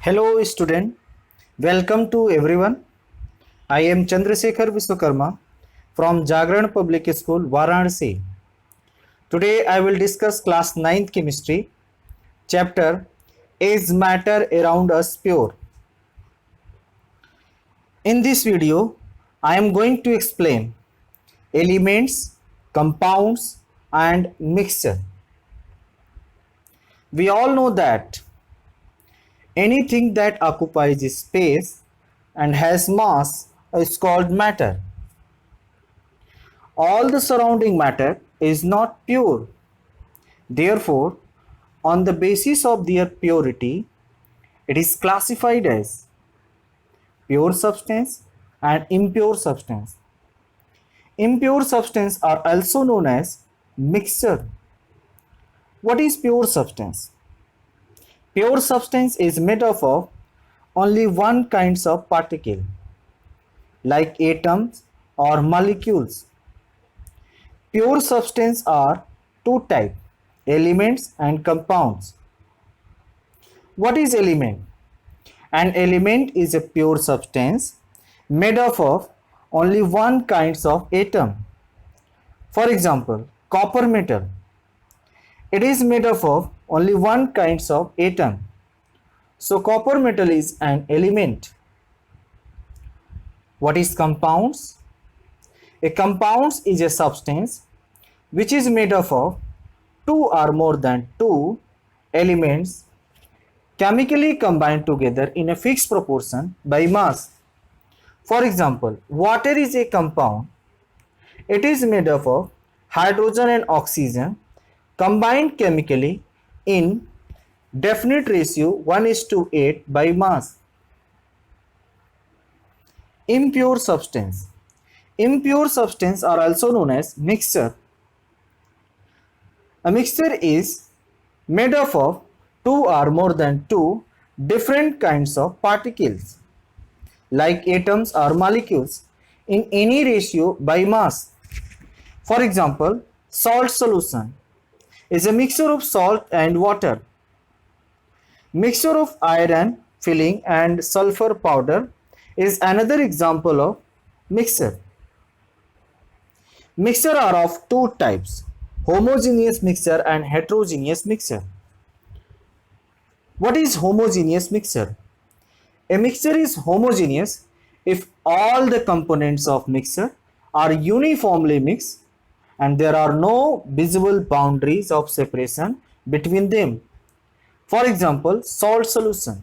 Hello student, welcome to everyone. I am Chandrasekhar Viswakarma from Jagran Public School, Varanasi. Today I will discuss class 9th chemistry chapter Is matter around us pure? In this video, I am going to explain elements, compounds and mixture. We all know that anything that occupies space and has mass is called matter. All the surrounding matter is not pure. Therefore, on the basis of their purity, it is classified as pure substance and impure substance. Impure substance are also known as mixture. What is pure substance? Pure substance is made up of only one kinds of particle, like atoms or molecules. Pure substance are two types, elements and compounds. What is element? An element is a pure substance made up of only one kinds of atom. For example, copper metal. It is made up of only one kinds of atom. So copper metal is an element. What is compounds? A compound is a substance which is made up of two or more than two elements chemically combined together in a fixed proportion by mass. For example, water is a compound. It is made up of hydrogen and oxygen combined chemically in definite ratio 1:8 by mass. Impure substance. Impure substance are also known as mixture. A mixture is made up of two or more than two different kinds of particles, like atoms or molecules, in any ratio by mass. For example, salt solution is a mixture of salt and water. Mixture of iron filling and sulfur powder is another example of mixture. Mixture are of two types, homogeneous mixture and heterogeneous mixture. What is homogeneous mixture? A mixture is homogeneous if all the components of mixture are uniformly mixed and there are no visible boundaries of separation between them. For example, salt solution.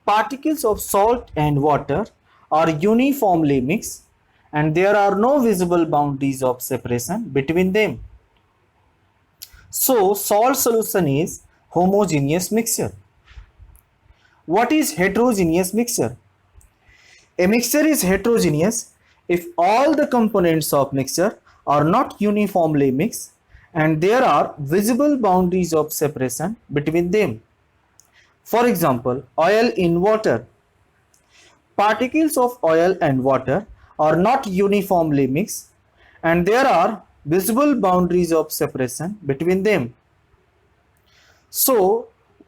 Particles of salt and water are uniformly mixed and there are no visible boundaries of separation between them. So, salt solution is homogeneous mixture. What is heterogeneous mixture? A mixture is heterogeneous if all the components of mixture are not uniformly mixed and there are visible boundaries of separation between them. For example, oil in water. Particles of oil and water are not uniformly mixed and there are visible boundaries of separation between them. So,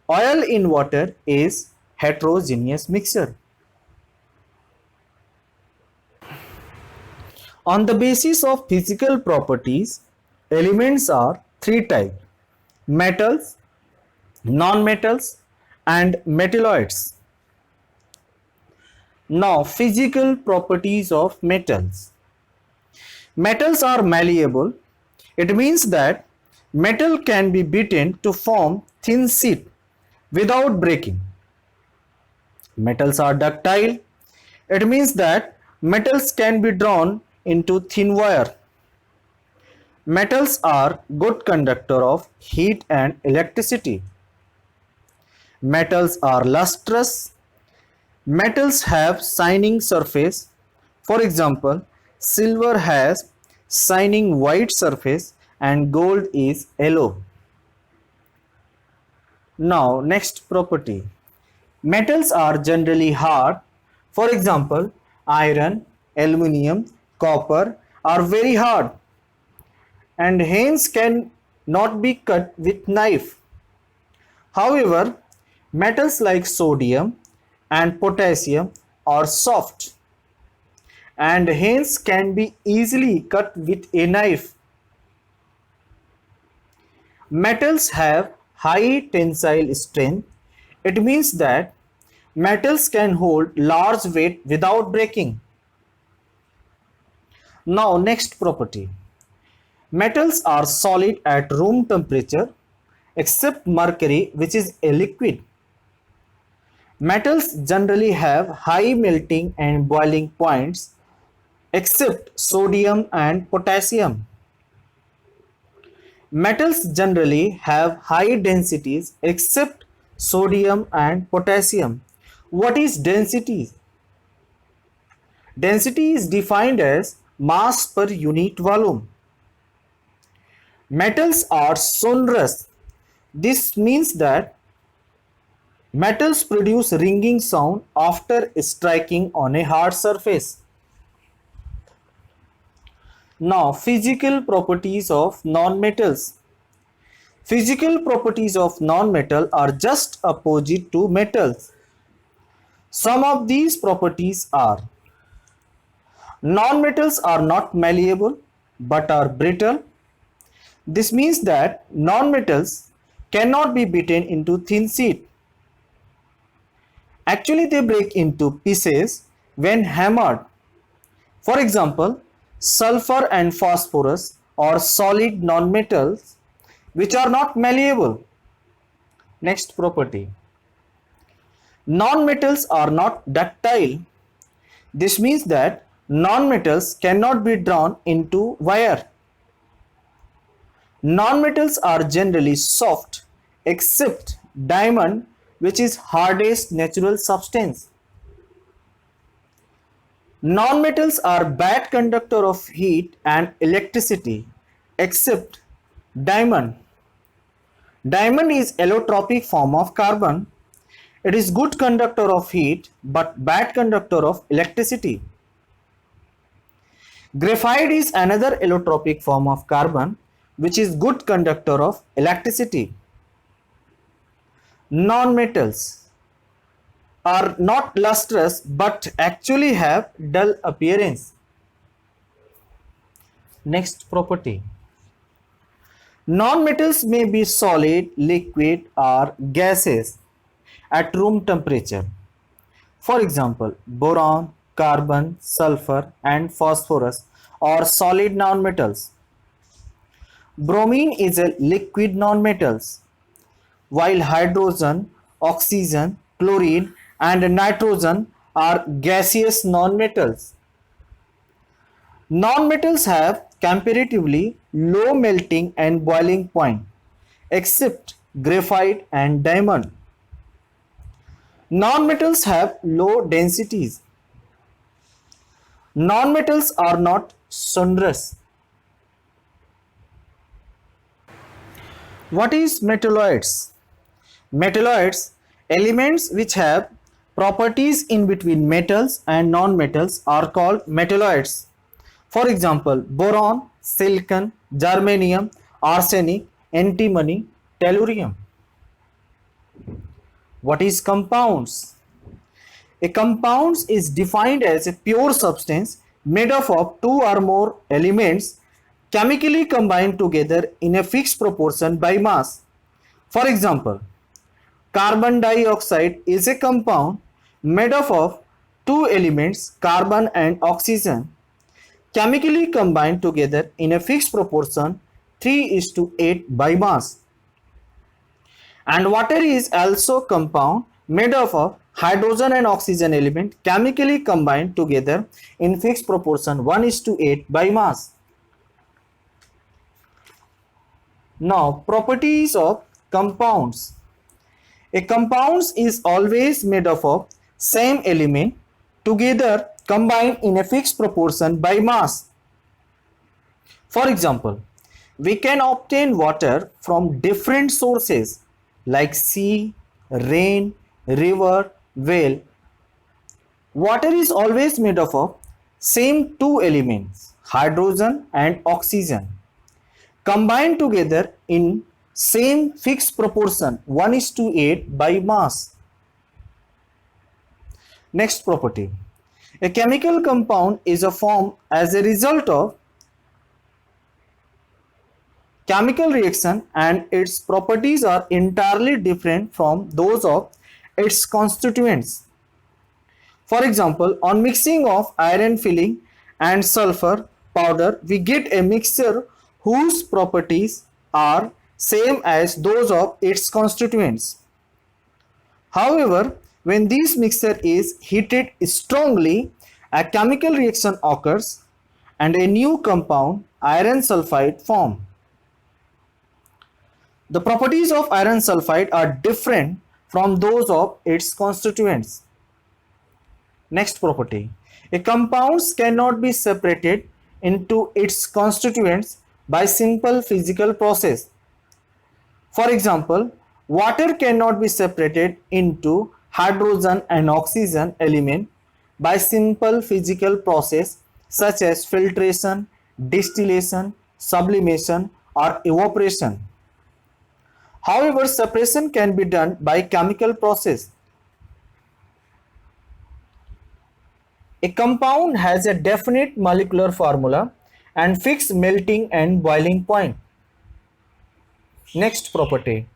oil in water is heterogeneous mixture. On the basis of physical properties, elements are three types: metals, non-metals and metalloids. Now, physical properties of metals. Metals are malleable. It means that metal can be beaten to form thin sheet without breaking. Metals are ductile. It means that metals can be drawn into thin wire. Metals are good conductor of heat and electricity. Metals are lustrous. Metals have shining surface. For example, silver has shining white surface and gold is yellow. Now, next property. Metals are generally hard. For example, iron, aluminium, copper are very hard and hence can not be cut with knife. However, Metals like sodium and potassium are soft and hence can be easily cut with a knife. Metals have high tensile strength. It means that metals can hold large weight without breaking. Now, next property. Metals are solid at room temperature except mercury, which is a liquid. Metals generally have high melting and boiling points except sodium and potassium. Metals generally have high densities except sodium and potassium. What is density? Density is defined as mass per unit volume. Metals are sonorous. This means that metals produce ringing sound after striking on a hard surface. Now, physical properties of non-metals. Physical properties of non-metal are just opposite to metals. Some of these properties are: non-metals are not malleable but are brittle. This means that non-metals cannot be beaten into thin sheet. Actually, they break into pieces when hammered. For example, sulfur and phosphorus are solid non-metals which are not malleable. Next property. Non-metals are not ductile. This means that non-metals cannot be drawn into wire. Non-metals are generally soft except diamond, which is hardest natural substance. Non-metals are bad conductor of heat and electricity except diamond. Diamond is allotropic form of carbon. It is good conductor of heat but bad conductor of electricity. Graphite is another allotropic form of carbon which is good conductor of electricity. Non-metals are not lustrous but actually have dull appearance. Next property. Non-metals may be solid, liquid or gases at room temperature. For example, boron, carbon, sulfur and phosphorus are solid non-metals. Bromine is a liquid non-metals, while hydrogen, oxygen, chlorine and nitrogen are gaseous non-metals. Non-metals have comparatively low melting and boiling point except graphite and diamond. Non-metals have low densities. Non-metals are not sonorous. What is metalloids? Metalloids, elements which have properties in between metals and non-metals, are called metalloids. For example, boron, silicon, germanium, arsenic, antimony, tellurium. What is compounds? A compound is defined as a pure substance made up of two or more elements chemically combined together in a fixed proportion by mass. For example, carbon dioxide is a compound made up of two elements, carbon and oxygen, chemically combined together in a fixed proportion 3:8 by mass. And water is also compound made up of hydrogen and oxygen element chemically combined together in fixed proportion 1:8 by mass. Now, properties of compounds. A compound is always made up of same element together combined in a fixed proportion by mass. For example, we can obtain water from different sources like sea, rain, river, well. Water is always made up of same two elements, hydrogen and oxygen, combined together in same fixed proportion 1:8 by mass. Next property. A chemical compound is formed as a result of chemical reaction and its properties are entirely different from those of its constituents. For example, on mixing of iron filling and sulfur powder, we get a mixture whose properties are same as those of its constituents. However, when this mixture is heated strongly, a chemical reaction occurs and a new compound, iron sulfide, forms. The properties of iron sulfide are different from those of its constituents. Next property. A compound cannot be separated into its constituents by simple physical process. For example, water cannot be separated into hydrogen and oxygen element by simple physical process such as filtration, distillation, sublimation or evaporation. However, separation can be done by chemical process. A compound has a definite molecular formula and fixed melting and boiling point. Next property.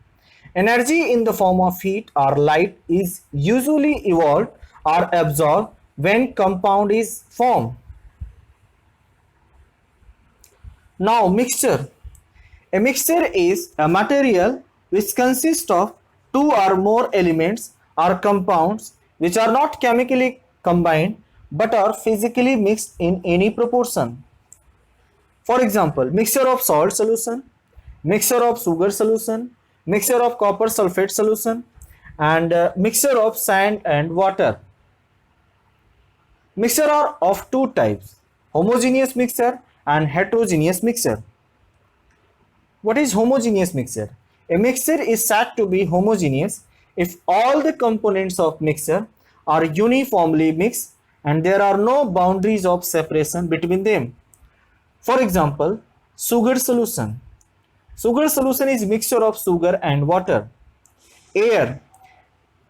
Energy in the form of heat or light is usually evolved or absorbed when compound is formed. Now mixture. A mixture is a material which consists of two or more elements or compounds which are not chemically combined but are physically mixed in any proportion. For example, mixture of salt solution, mixture of sugar solution, mixture of copper sulfate solution, and mixture of sand and water. Mixture are of two types, homogeneous mixture and heterogeneous mixture. What is homogeneous mixture? A mixture is said to be homogeneous if all the components of mixture are uniformly mixed and there are no boundaries of separation between them. For example, sugar solution. Sugar solution is mixture of sugar and water. Air.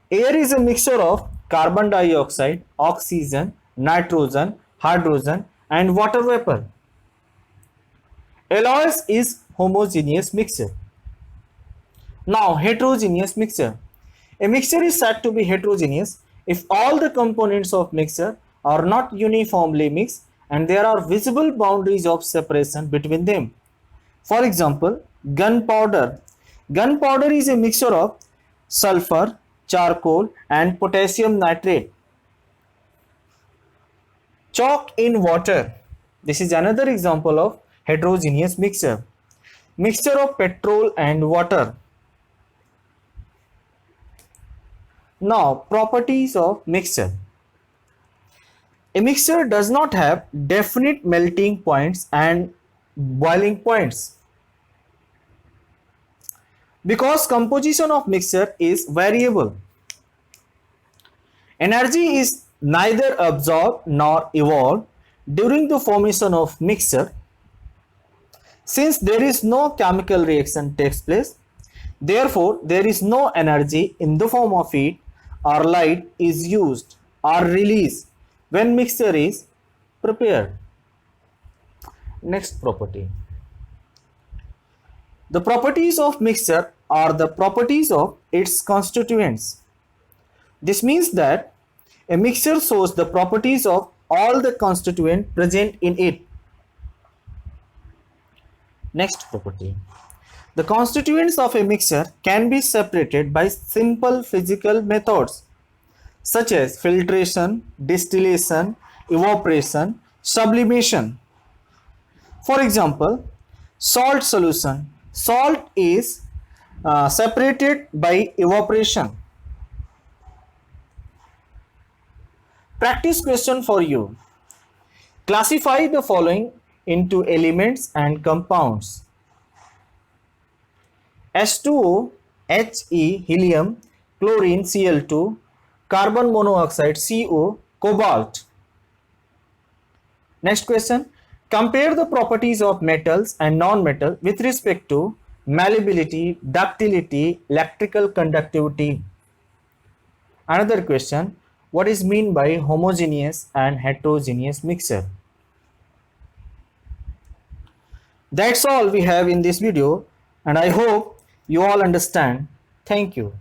Air is a mixture of carbon dioxide, oxygen, nitrogen, hydrogen and water vapor. Alloys is homogeneous mixture. Now heterogeneous mixture. A mixture is said to be heterogeneous if all the components of mixture are not uniformly mixed and there are visible boundaries of separation between them. For example, gunpowder. Gunpowder is a mixture of sulfur, charcoal and potassium nitrate. Chalk in water. This is another example of heterogeneous mixture. Mixture of petrol and water. Now, properties of mixture. A mixture does not have definite melting points and boiling points. Because composition of mixture is variable. Energy is neither absorbed nor evolved during the formation of mixture. Since there is no chemical reaction takes place, therefore there is no energy in the form of heat or light is used or released when mixture is prepared. Next property. The properties of mixture are the properties of its constituents. This means that a mixture shows the properties of all the constituents present in it. Next property. The constituents of a mixture can be separated by simple physical methods such as filtration, distillation, evaporation, sublimation. For example, salt solution. Salt is separated by evaporation. Practice question for you. Classify the following into elements and compounds. H2O, He, helium, chlorine, Cl2, carbon monoxide, CO, cobalt. Next question. Compare the properties of metals and non-metal with respect to malleability, ductility, electrical conductivity. Another question, what is mean by homogeneous and heterogeneous mixture? That's all we have in this video and I hope you all understand. Thank you.